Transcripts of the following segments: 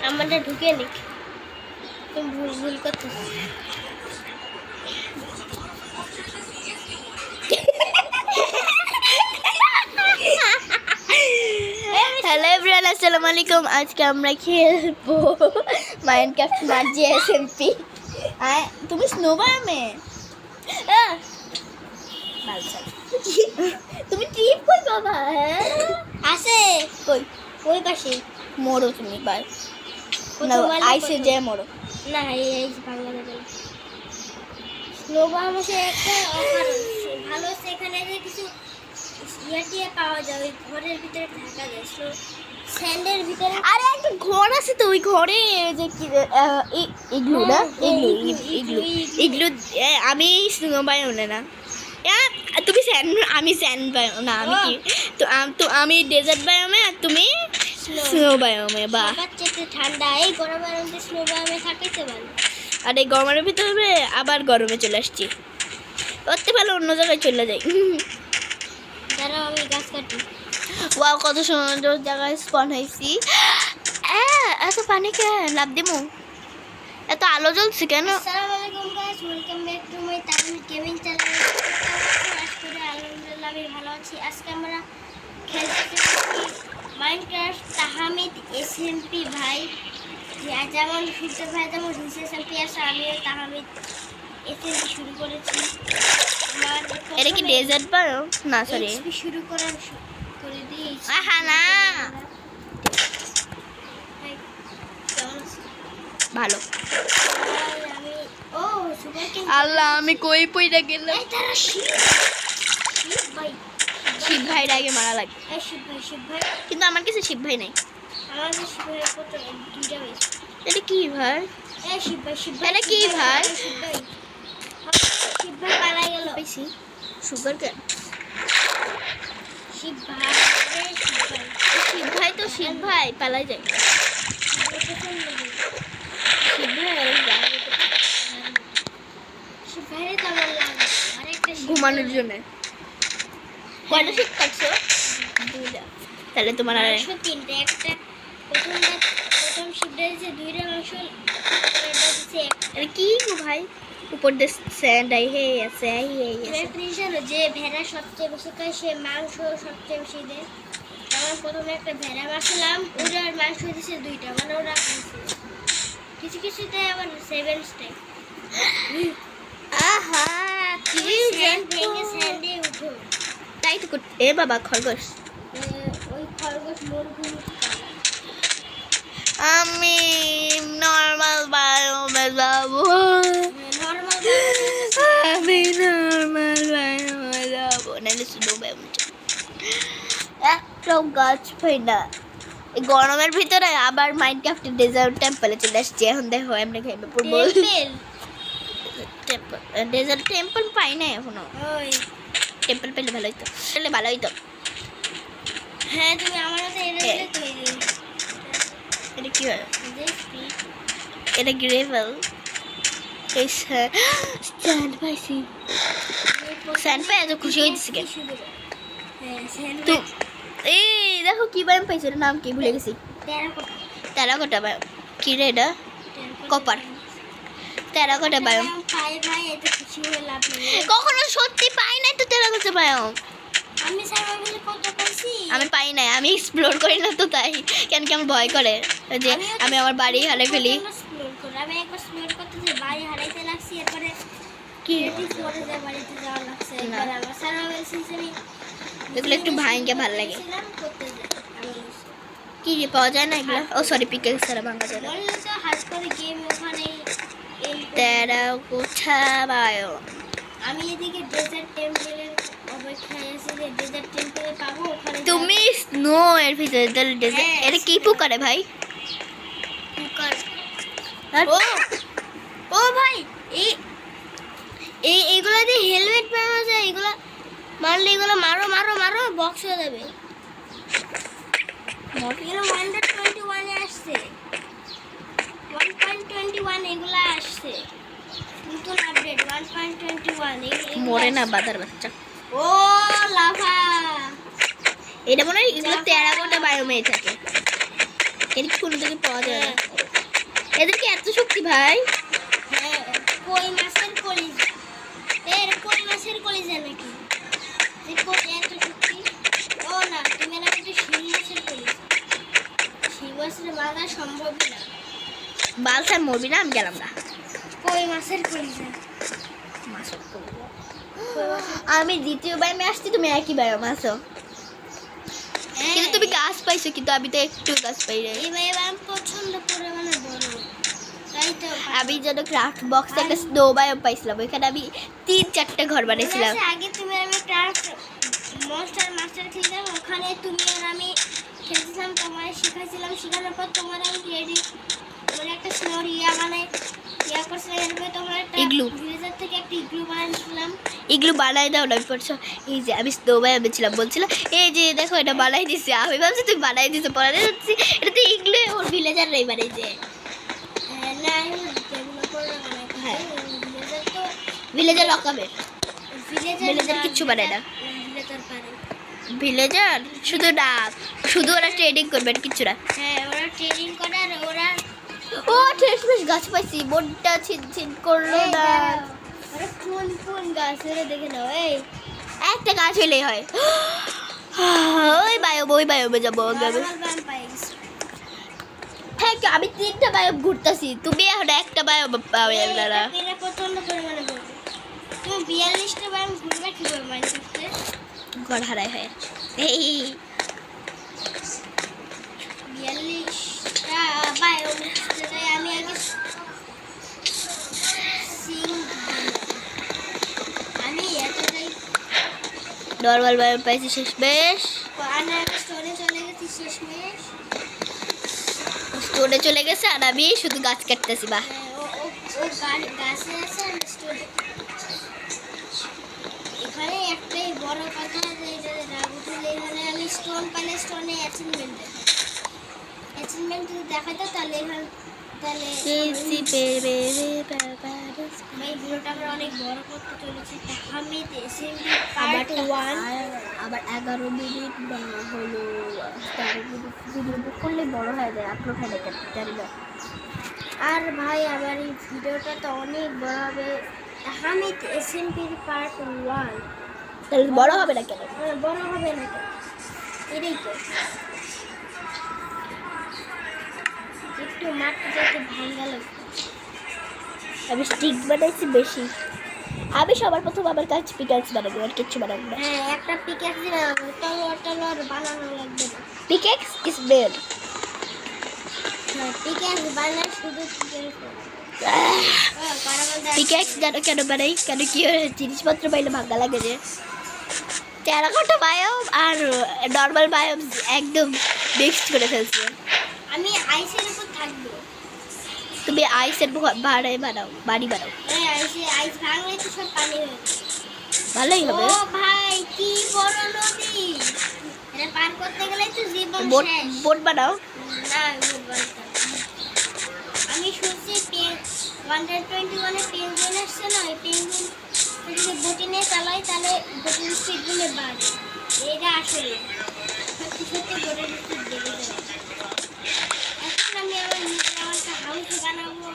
আমারটা ঢুকে নি, তুমি ভুল ভুল করতেছো। হ্যালো এভরিওয়ান, আসসালামু আলাইকুম। আজকে আমরা খেলবো মাইনক্রাফট মার্জি এসএমপি। তুমি স্নো বায়োমে তুমি ট্রিপ কই বাবা? হ্যাঁ আছে কই ওই পাশে। মরো তুমি বাই না, আইসে যে মরো না, এই বাংলা দেবে স্নোবা আমাকে একটা অফার ভালো আছে। এখানে যে কিছু ইয়া দিয়ে পাওয়া যায়, ওই ঘরের ভিতরে থাকা যায়, স্যান্ডের ভিতরে। আরে একটা ঘর আছে তো, ওই ঘরে যে কি এগুলো না, এগুলো আমি স্নো বায়োমে না, তুমি স্যান্ড, আমি স্যান্ড বায়োম না, আমি কি তো আমি ডেজার্ট বায়োমে আর তুমি স্নো বায়োমে। বাহ, চেতে ঠান্ডা, এই গরমের মধ্যে স্নো বায়োমে থাকতে ভালো। আর এই গরমের ভিতরে আবার গরমে চলে আসছি, করতে পারলে অন্য জায়গায় চলে যাই। দাঁড়াও আমি গাছ কাটি। ওয়াও, কত সুন্দর জায়গায় স্পন হয়েছি। এত পানি কে লাভ দিমু, এত আলো জ্বলছে কেন? আসসালামু আলাইকুম guys, welcome back to my Tahmid gaming channel. আজকে আলহামদুলিল্লাহ আমি ভালো আছি। আজকে আমরা খেলতে মাইনক্রাফট তাহমিদ এসএমপি ভাই, যেমন ফিউচার ভাই যেমন এসএমপি আছে, আমিও তাহমিদ এসএমপি শুরু করেছি। আমার এটা কি ডেজার্ট বায়ো? না সরি, শুরু করে দিয়েছি। আহা না, ভালো। আমি ও সুপার কিং আল্লাহ, আমি কই পইরা গেলাম। এই তারা শিব ভাই, শিব ভাইয়ের আগে মারা লাগে, এই শিব ভাই কিন্তু আমার কাছে শিব ভাই নাই। আমাদের শিব ভাই কত দুইটা হয়েছে। এটা কি ভাই? এই শিব ভাই এটা কি ভাই? শিব ভাই পালাই গেল। পাইছি সুগার কেন? শিব ভাই রে, শিব ভাই তো শিব ভাই পালাই যায়। শিব ভাই শিব ভাই রে তো আমার লাগে আরেকটা ঘুমানোর জন্য। কয়টা শিব কাটছো? দুইটা। তাহলে তোমার আর তিনটে। একটা প্রথম শিবটা দিচ্ছে দুইটা মাংস, এটা কি গো ভাই? উপর দিয়ে স্যান্ড আই হে আছে, আই হে আছে। রেফ্রিজারেশন যে ভেড়া সবচেয়ে বেশি খায় সে মাংস সবচেয়ে বেশি দেয়। আমার প্রথমে একটা ভেড়া মারছিলাম, ওটার মাংস দিচ্ছে দুইটা, মানে ওরা খাইছে। কিছু কিছু দেয় আবার সেভেন স্টেক। আহা, কি স্যান্ড ভেঙে স্যান্ডে উঠো। তাই তো এ বাবা খরগোশ। ওই খরগোশ মরুভূমি। আমি নর্মাল বায়োমে যাবো, নর্মাল আমি নর্মাল বায়োমে যাবো, নাহলে শুধু বায়োমে যাবো। একটাও গাছ পাই না এই গরমের ভিতরে। আবার মাইনক্রাফটের ডেজার্ট টেম্পলে চলে আসছে। এখন দেখো আমরা খাইবে পড়বো। ডেজার্ট টেম্পল পাই না এখনো। ওই টেম্পল পেলে ভালো হইতো, পেলে ভালো হইতো। হ্যাঁ, তুমি আমার মতো এটা দিলে তৈরি। এটা কি হয়? এটা গ্রেভেল। এই স্ট্যান্ড পাইছি, স্যান্ড পাই এত খুশি হয়েছে কেন? তো এই দেখো কি বায়াম পাইছে, এটার নাম কি ভুলে গেছি। টেরাকোটা বায়াম। কি রে এটা? কপার। টেরাকোটা বায়াম। কখনো সত্যি পাই নাই তো টেরাকোটা বায়াম। আমি পাই নাই, আমি এক্সপ্লোর করি না তো তাই। কেন কি আমার ভয় করে যে আমি আমার বাড়ি হারাই ফেলি। আমি একবার এক্সপ্লোর করতে যে বাড়ি হারাইতে লাগছি, এরপরে কি পরে যে বাড়িতে যাওয়া লাগছে। একবার আমার সার্ভাইভাল সিজনে এগুলো একটু ভাঙে ভালো লাগে। করতে যাই আমি কি পাওয়া যায় না এগুলো? ও সরি, পিকেল ছাড়া ভাঙা যায় না। বললে তো হাত করে গেম ওখানে এই টেরাকোটা বায়াম। আমি এদিকে ডেজার্ট টেম্পলের অপেক্ষায় আছি যে ডেজার্ট টেম্পলে পাবো ওখানে। তুমি স্নো এর ভিতরে তাহলে ডেজার্ট। এটা কি পুকারে ভাই? কুকার। ও ও ভাই, এই এইগুলো দিয়ে হেলমেট পাওয়া যায়। এগুলো মারলে, এগুলো মারো মারো মারো বক্স হয়ে যাবে। এগুলো 1.21 এ আসছে, 1.21 এগুলো আসছে নতুন আপডেট 1.21। মরে না বাদার বাচ্চা। ও লাভা, এটা মনে হয় এগুলো টেরাকোটা বায়োমে থাকে। এর কি কোনো থেকে পাওয়া যায় না। এদের কি এত শক্তি ভাই? হ্যাঁ, কই মাছের কলিজা। কই মাছের কলিজা নাকি? যে কই এত শক্তি? ও না, তুমি না একটা শিং মাছের কলিজা। শিং মাছের মারা সম্ভবই না। বালসার মরবি না, আমি গেলাম না। কই মাছের কলিজা। আমি দ্বিতীয় বায়মে আসছি, তুমি একই বায়মে আসো। কিন্তু তুমি গাছ পাইছো, কিন্তু আমি তো একটু গাছ পাই নাই। এবার আমি পছন্দ করে মানে বড়, তাই তো। আমি যেন ক্রাফট বক্সে একটা স্নো বায়োম পাইছিলাম, ওইখানে আমি 3-4টা ঘর বানিয়েছিলাম। আগে তুমি আর আমি ক্রাফট মাস্টার খেলতাম, ওখানে তুমি আর আমি খেলছিলাম, তোমার শিখাইছিলাম, শেখানোর পর তোমার আমি রেডি মানে একটা স্নোর করছিলাম, এরপরে তোমার একটা ইগলু ভিলেজার থেকে একটা ইগলু বানিয়েছিলাম। ইগলু বানাই দাও না, পড়ছো। এই যে আমি স্নো বায়োমে ছিলাম, বলছিলাম এই যে দেখো এটা বানাই দিছি, আমি ভাবছি তুমি বানাই দিছো, পরে হচ্ছে এটা তো ইগলু ওর ভিলেজার নেই বানাইছে। না যেগুলো করে হ্যাঁ, ভিলেজার তো ভিলেজার লকাবের ভিলেজার কিচ্ছু বানায় না। ভিলেজার পারে। ভিলেজার শুধু না, শুধু ওরা ট্রেডিং করবে আর কিচ্ছু না। হ্যাঁ, ওরা ট্রেনিং করে আর ওরা ও শেষমেশ গাছ পাইছি, বোনটা ছিন করলো না। ওরা কোন গাছ ওরা দেখে নাও। এই একটা গাছ হলেই হয়। ওই বায়োমে যাবো আগে আমি। নরমাল বাম পাই গেছে। হ্যাঁ, আমি 3টা বায়োম ঘুরতেছি, তুমি এখন একটা বায়োম পাবে আপনারা। এরা প্রচন্ড পরিমাণে বলবে তুমি 42টা বাম ঘুরবে কিভাবে মাইনক্রাফটে? ঘর হারাই হয় এই 42টা বায়োম যেটা আমি আগে আমি এতটাই নর্মাল বায়োম পাইছি শেষমেশ। স্টোরে চলে গেছি শেষমেশ। স্টোরে চলে গেছে আর আমি শুধু গাছ কাটতেছি। বা ও গাছে আছে আর স্টোরে। এখানে একটাই বড় কথা যে এটা রাগ উঠলে এখানে আমি স্টোন পাইলে স্টোনে অ্যাচিভমেন্ট যদি দেখাতো তাহলে এই ভিডিওটা আমরা অনেক বড় করতে চলেছি। হামিদ এসএমবি পার্ট 1 আবার 11 মিনিট বা হলো 13 মিনিট ভিডিও বুক করলে বড় হয়ে যায়, আপলোড হয় না কেন জানি না। আর ভাই আমার এই ভিডিওটা তো অনেক বড় হবে। হামিদ এসএমপির পার্ট 1 তাহলে বড় হবে না কেন? বড় হবে না কেন? এটাই তো একটু মাঠটা যাতে ভাঙা লাগবে। আমি স্টিক বানাইছি বেশি। আমি সবার প্রথম আমার কাজ পিকাক্স বানাবো, আর কিচ্ছু বানাবো না। হ্যাঁ, একটা পিক্যাক্স দিলে তলোয়ার বানানো লাগবে না। Pickaxe is bed. হ্যাঁ, পিক্যাক্স বানালে শুধু পিকাক্স জানো কেন বানাই? কেন কি জিনিসপত্র পাইলে ভাঙা লাগে যে। টেরাকোটা বায়োম আর নর্মাল বায়োম একদম মিক্সড করে ফেলছি। আমি আইসের উপর থাকবো। তুমি আইসের বাড়ি বানাও। হ্যাঁ, আইস ভাঙলে তো সব পানি হয়ে যাবে। ভালোই হবে। ও ভাই, কি বড় নদী! এটা পার করতে গেলে তো জীবন শেষ। বোট বানাও। না, বোট বানাতে হবে। আমি শুনছি 121 পেঙ্গুইন আসছে না, ওই পেঙ্গুইন যদি বোটে নিয়ে চালাই তাহলে বোটের স্পিড গুলো বাড়ে। এটা আসলে সত্যি বোটের স্পিড বেড়ে যাবে। এখন আমি আমার একটা হাউস বানাবো।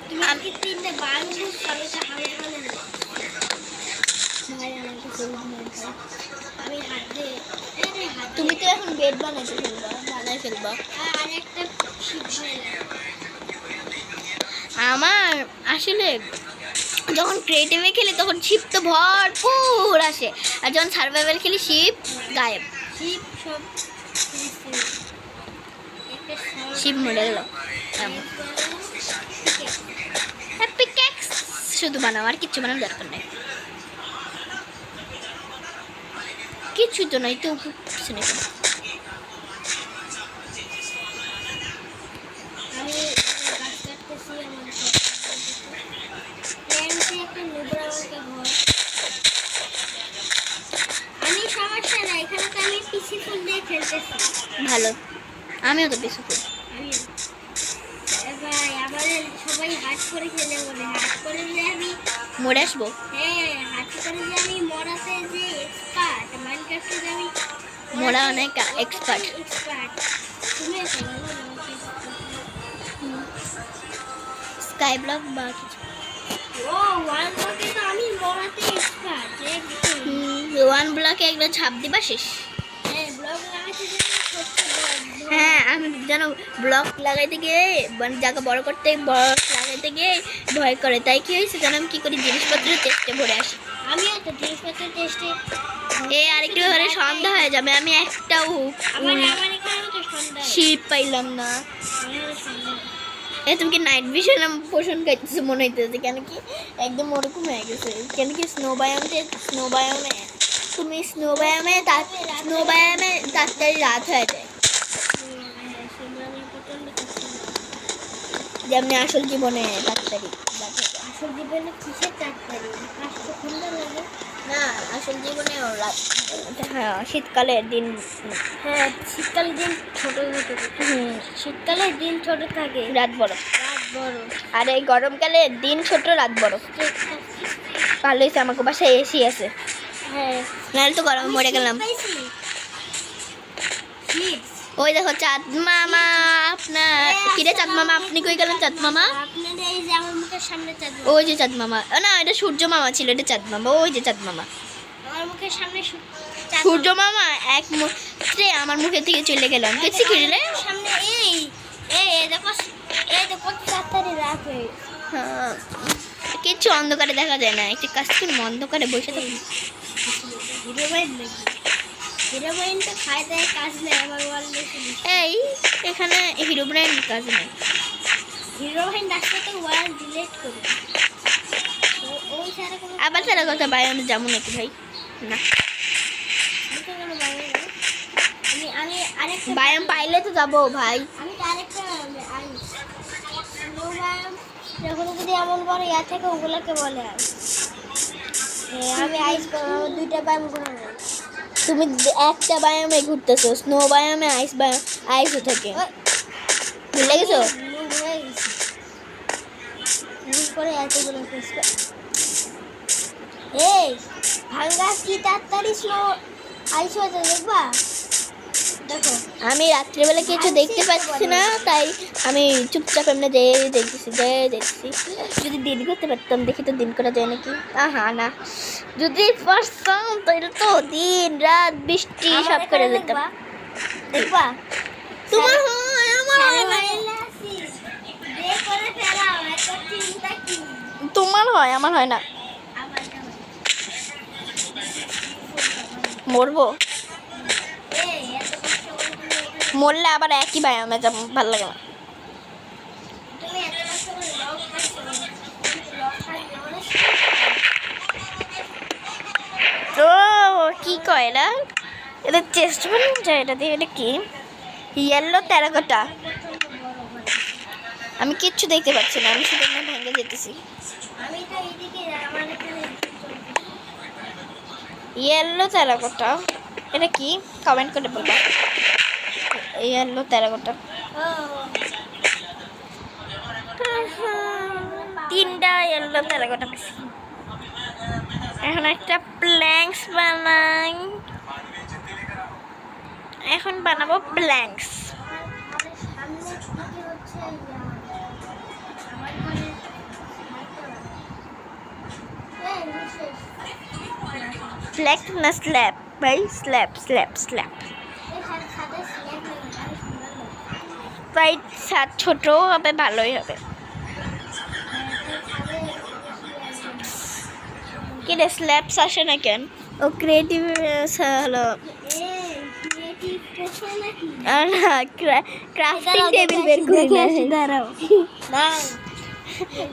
তুমি আজকে 3টে বানাবো, তাহলে একটা হাউস বানাবো। আমি হাত দিয়ে তুমি তো এখন বেড বানাই ফেলবা। আর একটা শিপ আমার আসলে যখন ক্রিয়েটিভে খেলি তখন শিপ তো ভরপুর আসে, আর যখন সার্ভাইভাল খেলি শিপ গায়েব। সব শিপ মরে গেল। পিক্যাক্স শুধু বানাও, আর কিচ্ছু বানানোর দরকার নেই। কিছু তো নাই তো, কিছু নেই। আমি গাছ কাটতেছি আমার একটা নোবরা ঘর। আমি সমস্যা না, এখানে তো আমি পিসি ফুল দিয়ে খেলতেছি। ভালো, আমিও তো বেশি করি। ভাই আমাদের সবাই হাট করে খেলে বলে, হাট করে যে আমি মরে আসবো। হ্যাঁ, হাট করে যে আমি মরাতে যে এক্সপার্ট, মাইনক্রাফটে যে আমি মোরা অনেক এক্সপার্ট। তুমি এখন স্কাই ব্লক বা কিছু। ও ওয়ান ব্লকে তো আমি লড়াতে এক্সপার্ট। ওয়ান ব্লকে একটা ছাপ দিবা শেষ। হ্যাঁ ব্লক লাগাতে হ্যাঁ আমি জানো ব্লক লাগাইতে গিয়ে মানে জায়গা বড় করতে ব্লক লাগাইতে গিয়ে ভয় করে, তাই কি হয়েছে জানো আমি কি করি জিনিসপত্রের টেস্টে ভরে আসি। আমিও তো জিনিসপত্রের টেস্টে আরেকটু ধরে সন্ধ্যা হয়ে যাবে, আমি একটাও আমার এখানেও তো সন্ধ্যা শিপ পাইলাম না। তুমি কি নাইট ভিশন পোষণ খাইতেছো মনে হইতেছে, কেন কি একদম ওরকম হয়ে গেছে। কেন কি স্নো বায়ামে তুমি স্নো বায়ামে তাড়াতাড়ি রাত হয়ে যায়, যেমনি আসল জীবনে তাড়াতাড়ি রাত হয়ে যায়। আসল জীবনে কিসের তাড়াতাড়ি 5 ঘন্টা লাগে না আসল জীবনে রাত, হ্যাঁ শীতকালের দিন। হ্যাঁ শীতকালের দিন ছোট থাকে। শীতকালের দিন ছোট থাকে, রাত বড়। রাত বড়। আর এই গরমকালে দিন ছোট রাত বড়। ভালো হয়েছে আমাকে বাসায় এসি আছে, হ্যাঁ নাহলে তো গরমে মরে গেলাম। ওই দেখো চাঁদ মামা আপনার কিরে চাঁদ মামা আপনি কই গেলেন চাঁদ মামা? আপনাদের এই যে আমার মুখের সামনে চাঁদ মামা। ওই যে চাঁদ মামা, না এটা সূর্য মামা ছিল, এটা চাঁদ মামা। ওই যে চাঁদ মামা, আমার মুখের সামনে সূর্য মামা এক মুহূর্তে আমার মুখে থেকে চলে গেলাম। কিছু কি রে সামনে এই দেখো কত তাড়াতাড়ি রাত হয়ে গেছে। হ্যাঁ, কিচ্ছু অন্ধকারে দেখা যায় না। একটি কাজ করে অন্ধকারে বসে থাকি। হিরোইন নাকি হিরোইন তো খায় দেয় কাজ নেই আমার ওয়ার্ল্ডে। এই এখানে হিরো ব্রেন কাজ নেই। হিরোইন ডাকতে তো ওয়ার্ল্ড ডিলিট করে ওই সারা কোনো আবার সারা কথা ভাই আমি যাবো নাকি ভাই? না আমি আরেকটা ব্যায়াম পাইলে তো যাবো ভাই। আমি তো আরেকটা আইস যখন যদি এমন বড় ইয়া থেকে ওগুলোকে বলে আইস। আমি আইস করবো, আমার 2টা ব্যায়াম করা যায়। তুমি একটা ব্যায়ামে ঘুরতেছো, স্নো ব্যায়ামে আইসও থাকে, ভুলে গেছো? করে এতগুলো এই ভাঙ্গা কি তাড়াতাড়ি স্নো আইস হয়েছে দেখবা। দেখো আমি রাত্রিবেলা কিছু দেখতে পাচ্ছি না, তাই আমি চুপচাপ এমনি দেখতেছি। যদি দিন করতে পারতাম, দেখি তো দিন করা যায় নাকি। আহা না, যদি পারতাম তাহলে তো দিন রাত বৃষ্টি সব করে দিতাম। দেখবা তোমার হয় আমার হয় না। তোমার হয় আমার হয় না। মরবো, মরলে আবার একই ব্যায়ামে যাবো, ভালো লাগে না। ও কি কয় না, এটা চেস্ট বানানো যায় এটা দিয়ে। এটা কি ইয়েলো টেরাকোটা? আমি কিচ্ছু দেখতে পাচ্ছি না, আমি শুধু ভেঙে যেতেছি। ইয়েলো টেরাকোটা এটা কি কমেন্ট করে বলবা। ইয়েলো টেরাকোটা 3টা ইয়েলো টেরাকোটা পেয়েছি। এখন একটা প্ল্যাঙ্কস বানাই, এখন বানাবো প্ল্যাঙ্কস। ফ্ল্যাগ না স্ল্যাব ভাই, স্ল্যাব। তাই ছাদ ছোট হবে, ভালোই হবে। কি রে স্ল্যাবস আসে না কেন? ও ক্রিয়েটিভ হলো ক্রাফটিং টেবিল বের করে দাঁড়াও না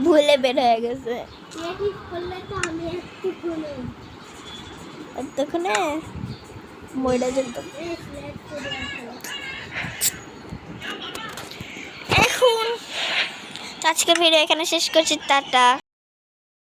ভুলে বের হয়ে গেছে। তখনে ময়ডা যেত। এখন আজকের ভিডিও এখানে শেষ করছি, টাটা।